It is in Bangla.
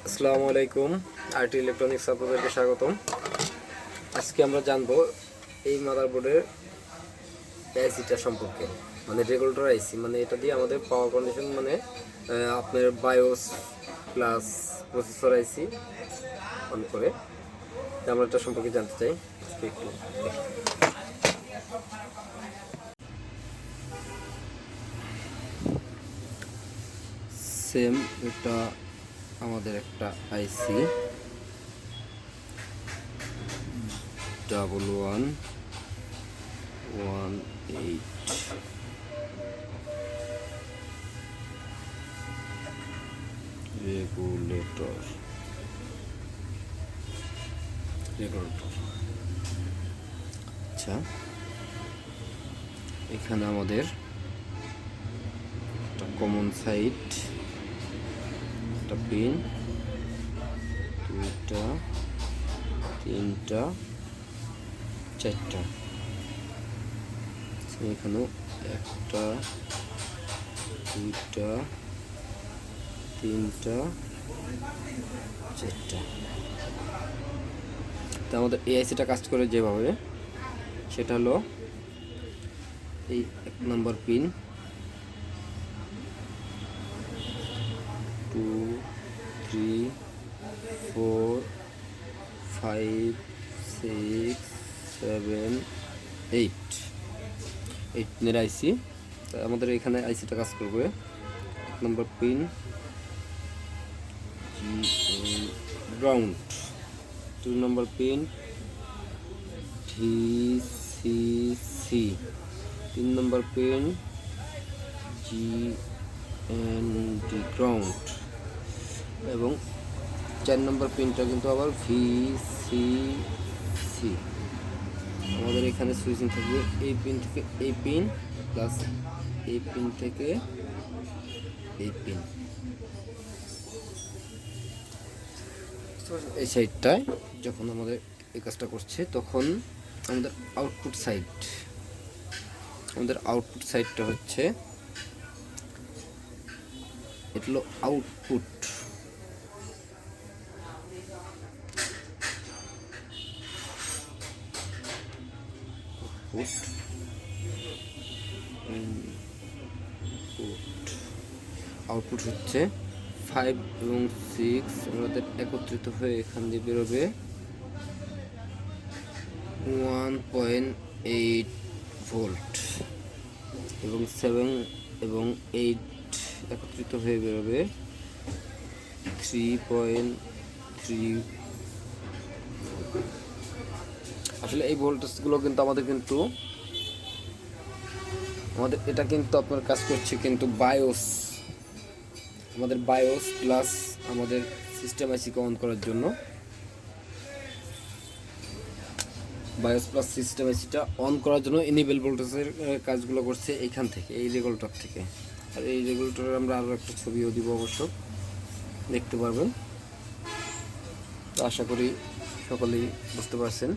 আসসালামু আলাইকুম, আরটি ইলেকট্রনিক্স আপনাদেরকে স্বাগতম। আজকে আমরা জানবো এই মাদারবোর্ডের আইসিটা সম্পর্কে, মানে রেগুলেটর আইসি, মানে এটা দিয়ে আমাদের পাওয়ার কন্ডিশন, মানে আপনার bias plus processor IC on করে। আমরা এটা সম্পর্কে জানতে চাই। আজকে একটু সেম এটা আমাদের একটা আইসি 1118 রেগুলেটর। আচ্ছা, এখানে আমাদের একটা কমন সাইট, একটা পিন, দুইটা, তিনটা, চারটা। এখানেও একটা, দুইটা, তিনটা, চারটা। তো আমাদের এআইসিটা কাজ করে যেভাবে, সেটা হলো এই 1 নম্বর পিন, 2, 3, 4, 5, 6, 7, 8 পিনের আইসি। আমাদের এখানে আইসিটা কাজ করবে। 1 নম্বর পিন গ্রাউন্ড, 2 নম্বর পিন ভিসিসি, 3 নম্বর পিন জিএনডি গ্রাউন্ড, এবং 4 নম্বর পিনটা কিন্তু আবার ভিসিসি। আমাদের এখানে সুইচিং থাকবে এই পিন থেকে এই পিন, প্লাস এই পিন থেকে এই পিন। এই সাইডটায় যখন আমাদের এই কাজটা করছে, তখন আমাদের আউটপুট সাইডটা হচ্ছে, এটা হলো আউটপুট। আউটপুট হচ্ছে 5 এবং 6 আমাদের একত্রিত হয়ে এখান দিয়ে বেরোবে 1.8 ভোল্ট, এবং 7 এবং 8 একত্রিত হয়ে বেরোবে 3.3। আসলে এই ভোল্টেজগুলো কিন্তু আমাদের এটা কিন্তু আপনার কাজ করছে কিন্তু আমাদের বায়োস প্লাস আমাদের সিস্টেম আইসিকে অন করার জন্য। বায়োস প্লাস সিস্টেম আইসিটা অন করার জন্য এনেবল ভোল্টেজের কাজগুলো করছে এইখান থেকে, এই রেগুলেটর থেকে। আর এই রেগুলেটরের আমরা আরও একটা ছবিও দিব, অবশ্য দেখতে পারবেন। তো আশা করি সকলেই বুঝতে পারছেন।